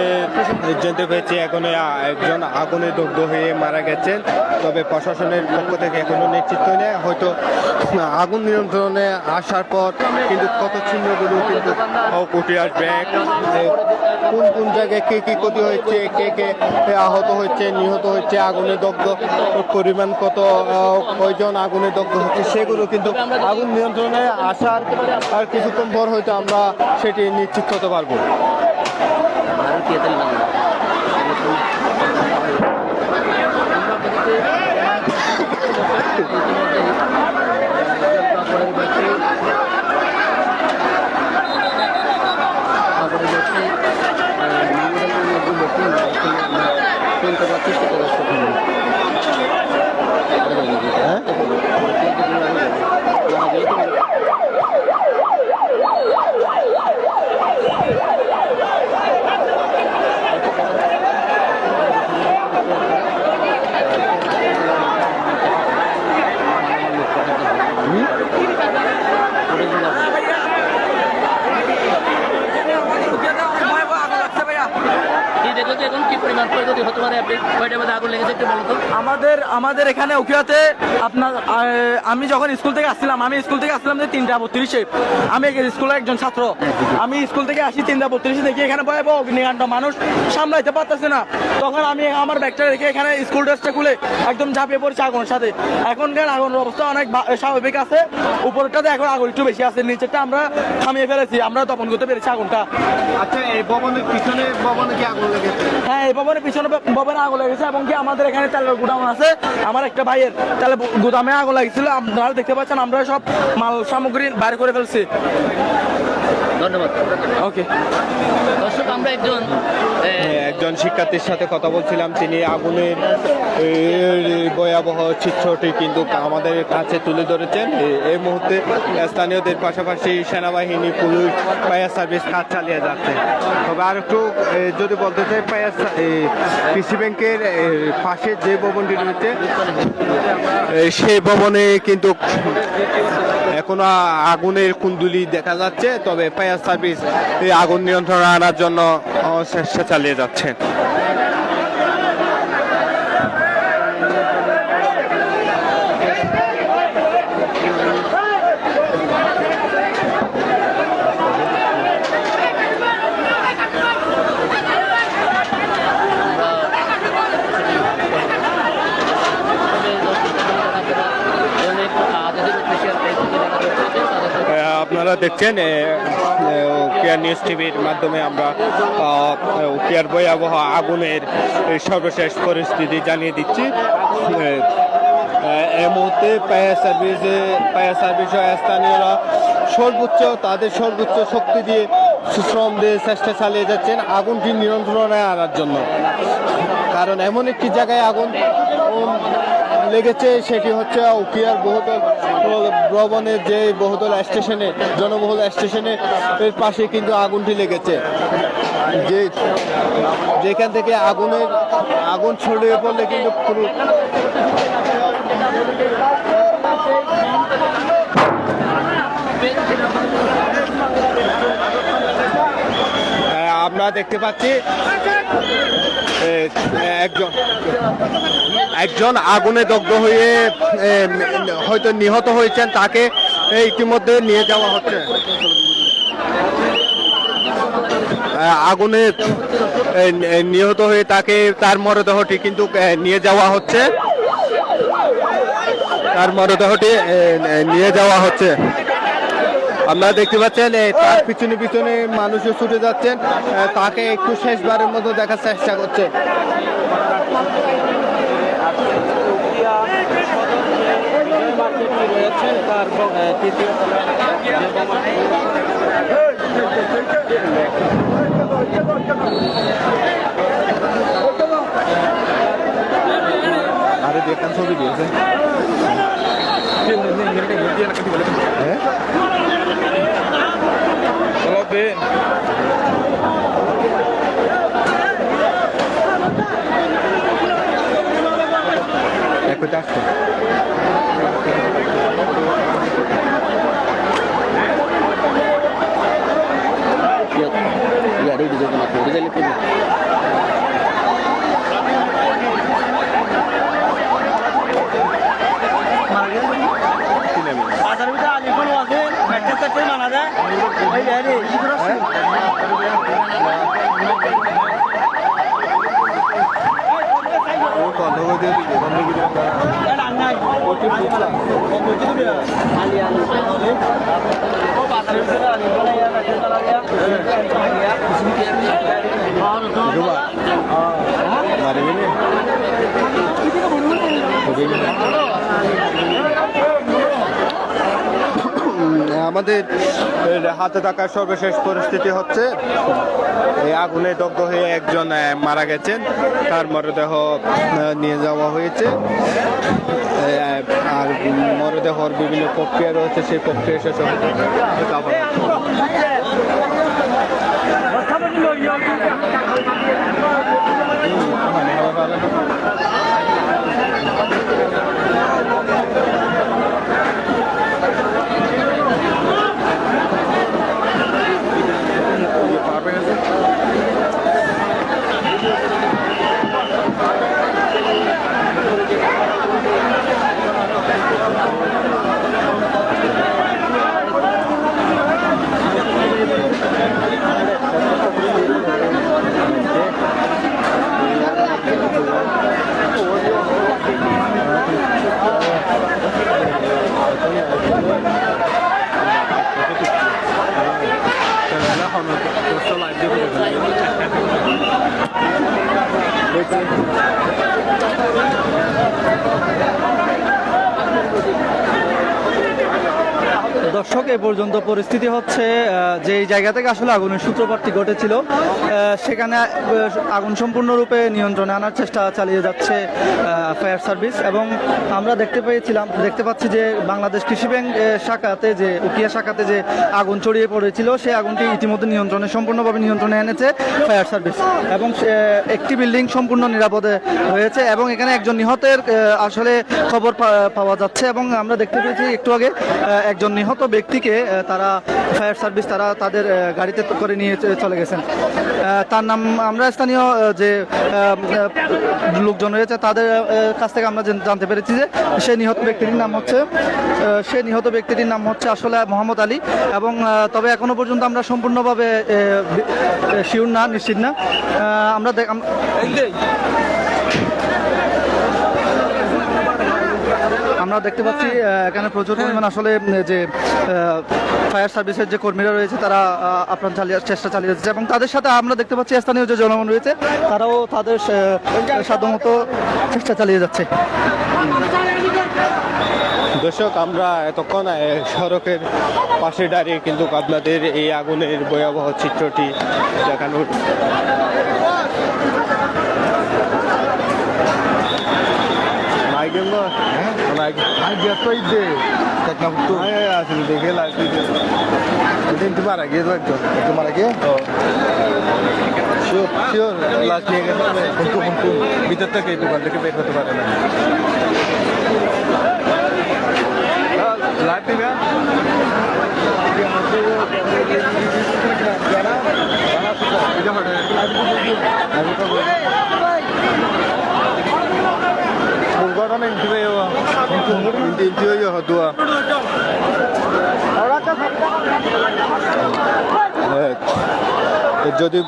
জানতে পেরেছি এখনো একজন আগুনে দগ্ধ হয়ে মারা গেছেন। তবে প্রশাসনের পক্ষ থেকে এখনো নিশ্চিত নেই, হয়তো আগুন নিয়ন্ত্রণে আসার পর কিন্তু কত চিহ্নগুলো কিন্তু উঠে আসবে। কোন জায়গায় কে কি ক্ষতি হয়েছে, কে আহত হচ্ছে, নিহত হচ্ছে, আগুনে দগ্ধ পরিমাণ কত, কয়জন আগুনে দগ্ধ হচ্ছে, সেগুলো কিন্তু আগুন নিয়ন্ত্রণে আসার আর কিছুক্ষণ পর হয়তো আমরা সেটি নিশ্চিত হতে পারবো। পরিমাণ ক্ষয়ক্ষতি হতে পারে? আপনি কয়টার মধ্যে আগুন লেগেছে একটু বলুন তো। আমাদের এখানে উখিয়াতে আপনার আমি যখন স্কুল থেকে আসছিলাম যে 3:32-এ। আমি স্কুলের একজন ছাত্র, আমি স্কুল থেকে আসি 3:32-এ, দেখি এখানে ভয়াবহ অগ্নিকাণ্ড, মানুষ সামলাইতে পারতেছে না। তখন আমি আমার ব্যাগটা রেখে এখানে স্কুল ড্রেসটা খুলে একদম ঝাঁপিয়ে পড়ছি আগুনের সাথে। এখনকার আগুনের অবস্থা অনেক স্বাভাবিক আছে, উপরটাতে এখন আগুন একটু বেশি আছে, নিচেরটা আমরা থামিয়ে ফেলেছি, আমরা দমন করতে পেরেছি আগুনটা। আচ্ছা, এই ভবনের পিছনে ভবনে কি আগুন লেগেছে? হ্যাঁ, এই ভবনের পিছনে ভবনে আগুন লেগেছে এবং কি আমাদের এখানে তেলের গুদাম আছে, আমার একটা ভাইয়ের তেলের গুদামে আগুন লাগছিল। আপনারা দেখতে পাচ্ছেন আমরা সব মাল সামগ্রী বাইর করে ফেলছি। ধন্যবাদ। ওকে। দর্শক, আমরা একজন শিক্ষার্থীর সাথে কথা বলছিলাম, তিনি আগুনের ভয়াবহ চিত্রটি কিন্তু আমাদের কাছে তুলে ধরেছেন। এই মুহূর্তে স্থানীয়দের পাশাপাশি সেনাবাহিনী, পুলিশ, ফায়ার সার্ভিস কাজ চালিয়ে যাচ্ছে। তবে আর একটু যদি বলতে চাই, কৃষি ব্যাংকের পাশে যে ভবনটি রয়েছে সেই ভবনে কিন্তু এখনো আগুনের কুণ্ডুলি দেখা যাচ্ছে। তবে ফায়ার সার্ভিস এই আগুন নিয়ন্ত্রণে আনার জন্য চেষ্টা চালিয়ে যাচ্ছে। আপনারা দেখছেন উকিয়ার নিউজ টিভির মাধ্যমে আমরা উকিয়ার ভয়াবহ আগুনের সর্বশেষ পরিস্থিতি জানিয়ে দিচ্ছি। এই মুহূর্তে ফায়ার সার্ভিস ও স্থানীয়রা তাদের সর্বোচ্চ শক্তি দিয়ে শ্রম দিয়ে চেষ্টা চালিয়ে যাচ্ছেন আগুনটি নিয়ন্ত্রণে আনার জন্য। কারণ এমন একটি জায়গায় আগুন লেগেছে, সেটি হচ্ছে উকিয়ার বহুতল ভবনের যে বহুতল স্টেশনে, জনবহুল স্টেশনে এর পাশে কিন্তু আগুনটি লেগেছে। যেখান থেকে আগুন ছড়িয়ে পড়লে কিন্তু পুরো আমরা দেখতে পাচ্ছি একজন আগুনে দগ্ধ হয়ে হয়তো নিহত হয়েছেন, তাকে ইতিমধ্যে নিয়ে যাওয়া হচ্ছে। আগুনে নিহত হয়ে তার মরদেহটি কিন্তু নিয়ে যাওয়া হচ্ছে। আপনারা দেখতে পাচ্ছেন তার পিছনে মানুষও ছুটে যাচ্ছেন, তাকে একটু শেষবারের মতো দেখার চেষ্টা করছে। আরে দেখান ছবি দিয়েছে। আমাদের হাতে থাকা সর্বশেষ পরিস্থিতি হচ্ছে এই আগুনে দগ্ধ হয়ে একজন মারা গেছেন, তার মরদেহ নিয়ে যাওয়া হয়েছে। আর মরদেহর বিভিন্ন প্রক্রিয়া রয়েছে, সেই প্রক্রিয়া শেষ হবে। লাইভ দিয়ে দর্শক এ পর্যন্ত পরিস্থিতি হচ্ছে যে এই জায়গা থেকে আসলে আগুনের সূত্রপাতটি ঘটেছিল সেখানে আগুন সম্পূর্ণরূপে নিয়ন্ত্রণে আনার চেষ্টা চালিয়ে যাচ্ছে ফায়ার সার্ভিস। এবং আমরা দেখতে পাচ্ছি যে বাংলাদেশ কৃষি ব্যাংক শাখাতে যে উকিয়া শাখাতে যে আগুন ছড়িয়ে পড়েছিল সেই আগুনটি ইতিমধ্যে সম্পূর্ণভাবে নিয়ন্ত্রণে এনেছে ফায়ার সার্ভিস। এবং একটি বিল্ডিং সম্পূর্ণ নিরাপদে রয়েছে এবং এখানে একজন নিহতের আসলে খবর পাওয়া যাচ্ছে। এবং আমরা দেখতে পেয়েছি একটু আগে একজন নিহত ব্যক্তিকে তারা ফায়ার সার্ভিস তাদের গাড়িতে করে নিয়ে চলে গেছেন। তার নাম আমরা স্থানীয় যে লোকজন রয়েছে তাদের কাছ থেকে আমরা জানতে পেরেছি যে সেই নিহত ব্যক্তিটির নাম হচ্ছে আসলে মোহাম্মদ আলী। এবং তবে এখনো পর্যন্ত আমরা সম্পূর্ণভাবে শিওর না, নিশ্চিত না। আমরা দেখতে পাচ্ছি এখানে প্রচুর পরিমাণ আসলে যে ফায়ার সার্ভিসের যে কর্মীরা রয়েছে তারা আপ্রাণ চেষ্টা চালিয়ে যাচ্ছে। এবং তাদের সাথে আমরা দেখতে পাচ্ছি স্থানীয় যে জনগণ রয়েছে তারাও তাদের সাধ্যমতো চেষ্টা চালিয়ে যাচ্ছে। দর্শক, আমরা এতক্ষণ সড়কের পাশে দাঁড়িয়ে কিন্তু আপনাদের এই আগুনের ভয়াবহ চিত্রটি দেখানোর দেখে মারা গিয়ে মারা গিয়ে শিওর লাশ নিয়ে গেছে ভিতর থেকে এই দোকান থেকে বের হতে পারে না। লাইভ দিবে যদি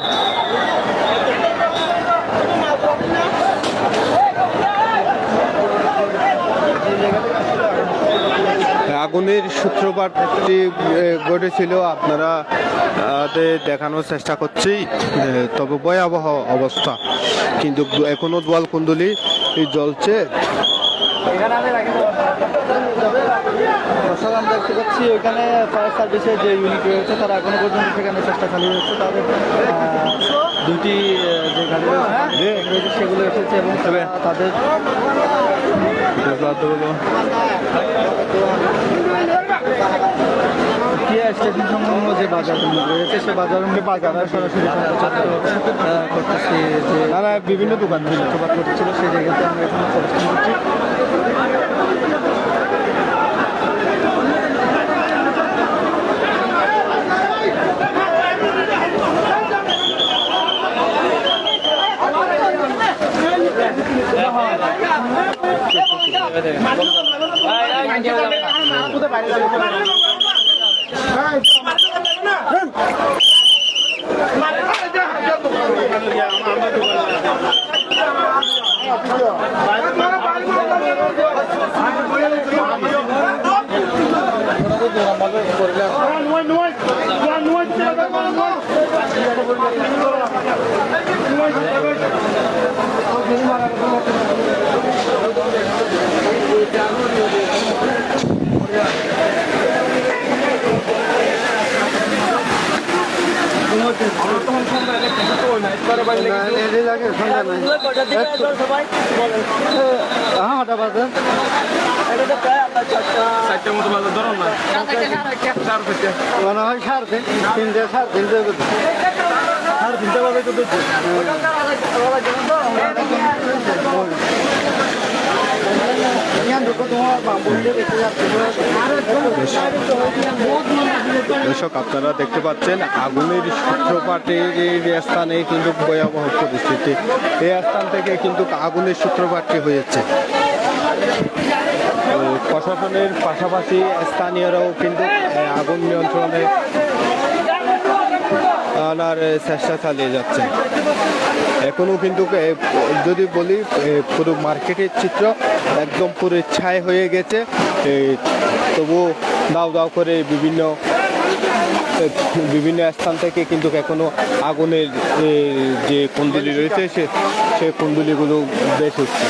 আগুনের সূত্রপাতটি ঘটেছিল আপনারা দেখানোর চেষ্টা করছি, তবে ভয়াবহ অবস্থা কিন্তু এখনো দোয়াল কুন্দুলি জ্বলছে। আমরা দেখতে পাচ্ছি ওইখানে ফায়ার সার্ভিসের যে ইউনিট রয়েছে তারা এখনো পর্যন্ত সেখানে চেষ্টা চালিয়ে যাচ্ছে। তাদের দুটি যে গাড়ি রয়েছে সেগুলো এসেছে এবং তাদের স্টেশন সংলগ্ন যে বাজার রয়েছে সে বাজার সরাসরি করতেছি যে তারা বিভিন্ন দোকান সূত্রপাত করতেছিল সেই জায়গাতে আমরা এখন অবস্থান করছি। চারটার মতো বাজার ধরুন না, মনে হয় সাড়ে তিনটে বাজে তো দর্শক, আপনারা দেখতে পাচ্ছেন আগুনের সূত্রপাতের স্থানে কিন্তু ভয়াবহ পরিস্থিতি। এই স্থান থেকে কিন্তু আগুনের সূত্রপাতটি হয়েছে। প্রশাসনের পাশাপাশি স্থানীয়রাও কিন্তু আগুন নিয়ন্ত্রণে আনার চেষ্টা চালিয়ে যাচ্ছে। এখনো কিন্তু যদি বলি পুরো মার্কেটের চিত্র একদম পুরো ছাই হয়ে গেছে, তবু দাও দাও করে বিভিন্ন বিভিন্ন স্থান থেকে কিন্তু এখনো আগুনের যে কুণ্ডলি রয়েছে সে কুণ্ডলিগুলো বেশ হচ্ছে।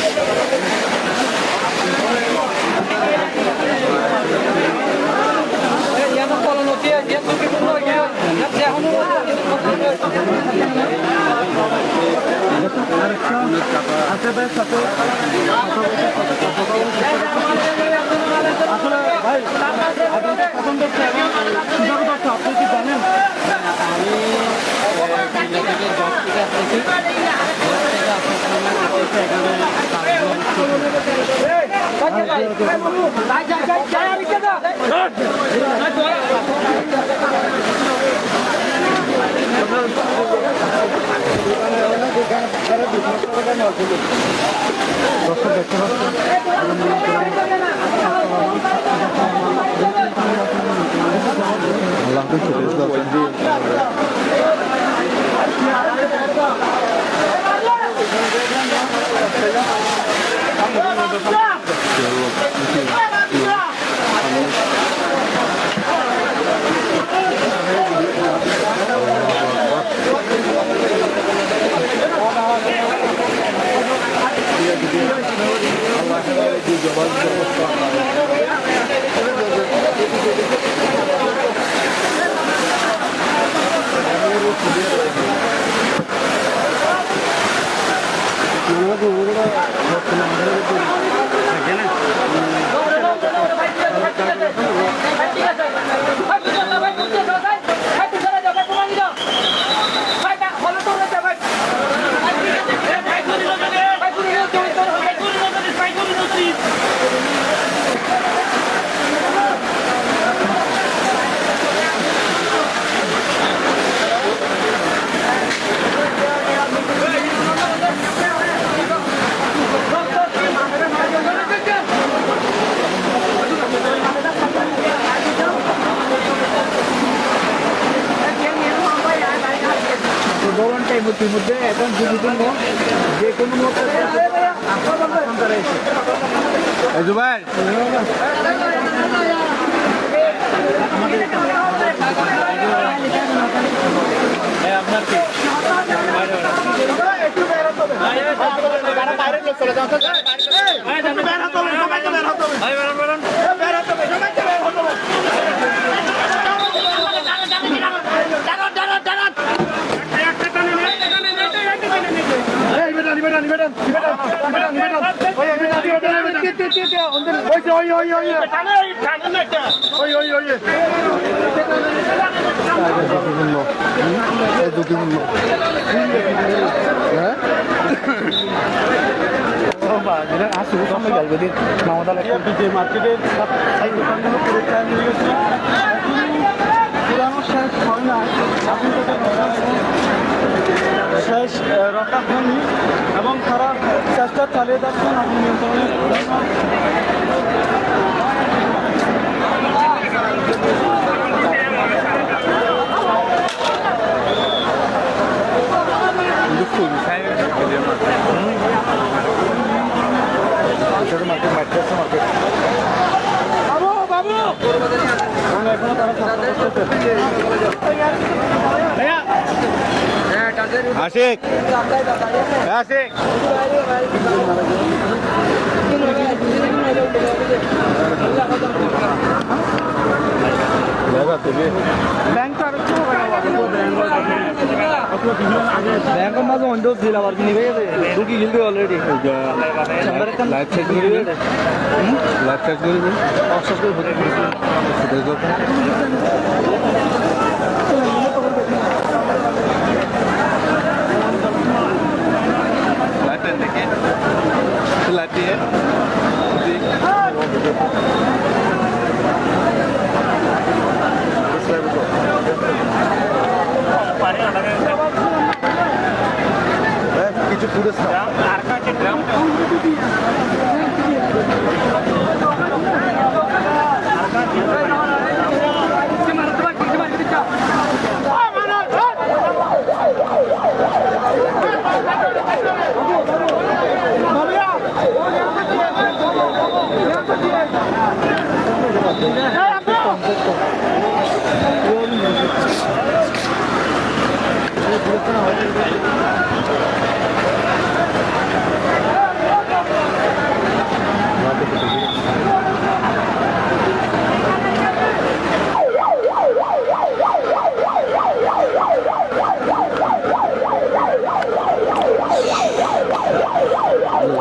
মধ্যে এখন জন্য যে কোনো মতো আপনার কি শেষ রক্ষা হয়নি এবং তারা চেষ্টা চালিয়ে যাচ্ছেন আগুন নিয়ন্ত্রণে। আশিক আশিক ব্যাংকের মাঝে অন্য দিল আবার কিনে গেছে ঢুকি গেলবে অলরেডি লাইভ চেক করবে লাইভ চেক করবে लाइट है কিছু পুরো আর কাছে গ্রাউন্ড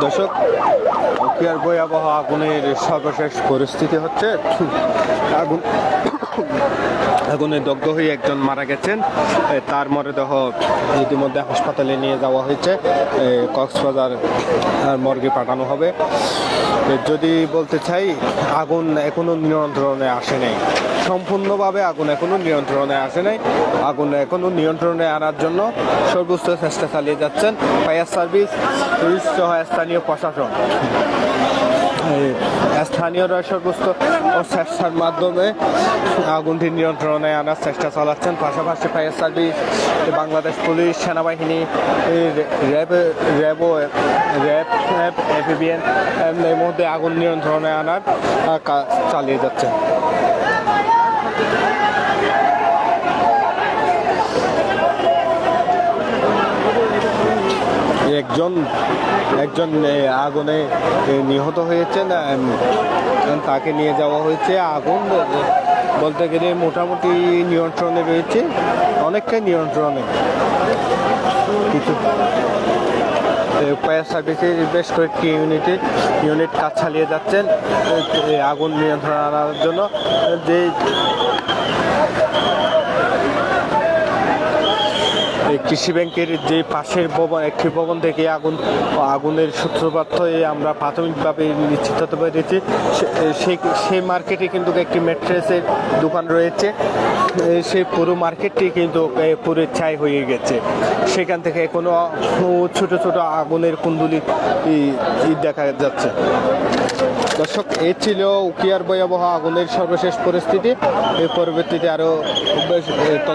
দর্শক, উখিয়ার ভয়াবহ আগুনের সর্বশেষ পরিস্থিতি হচ্ছে আগুন আগুনে দগ্ধ হয়ে একজন মারা গেছেন। তার মরদেহ ইতিমধ্যে হাসপাতালে নিয়ে যাওয়া হয়েছে, কক্সবাজার মর্গে পাঠানো হবে। যদি বলতে চাই, আগুন এখনো নিয়ন্ত্রণে আসে নাই, সম্পূর্ণভাবে আগুন এখনো নিয়ন্ত্রণে আসে নাই। আগুন এখনো নিয়ন্ত্রণে আনার জন্য সর্বোচ্চ চেষ্টা চালিয়ে যাচ্ছেন ফায়ার সার্ভিস, পুলিশ সহ স্থানীয় প্রশাসন। স্থানীয়রা সর্বোচ্চ চেষ্টার মাধ্যমে আগুনটি নিয়ন্ত্রণে আনার চেষ্টা চালাচ্ছেন। পাশাপাশি ফায়ার সার্ভিস, বাংলাদেশ পুলিশ, সেনাবাহিনী, র্যাব, এপিবিএন এর মধ্যে আগুন নিয়ন্ত্রণে আনার কাজ চালিয়ে যাচ্ছেন। একজন আগুনে নিহত হয়েছেন, তাকে নিয়ে যাওয়া হয়েছে। আগুন বলতে গেলে মোটামুটি নিয়ন্ত্রণে রয়েছে, অনেকটাই নিয়ন্ত্রণে। কিছু ফায়ার সার্ভিসের বেশ কয়েকটি ইউনিট কাজ চালিয়ে যাচ্ছেন আগুন নিয়ন্ত্রণে আনার জন্য। যে কৃষি ব্যাংকের যে পাশের ভবন, একটি ভবন থেকে আগুনের সূত্রপাত হয়ে আমরা প্রাথমিকভাবে নিশ্চিত হতে পেরেছি। সেই মার্কেটে কিন্তু একটি ম্যাট্রেসের দোকান রয়েছে, সেই পুরো মার্কেটটি কিন্তু পুরো ছাই হয়ে গেছে। সেখান থেকে কোনো ছোট ছোট আগুনের কুণ্ডলি দেখা যাচ্ছে। দর্শক, এই ছিল উখিয়ার ভয়াবহ আগুনের সর্বশেষ পরিস্থিতি। এর পরবর্তীতে আরও বেশ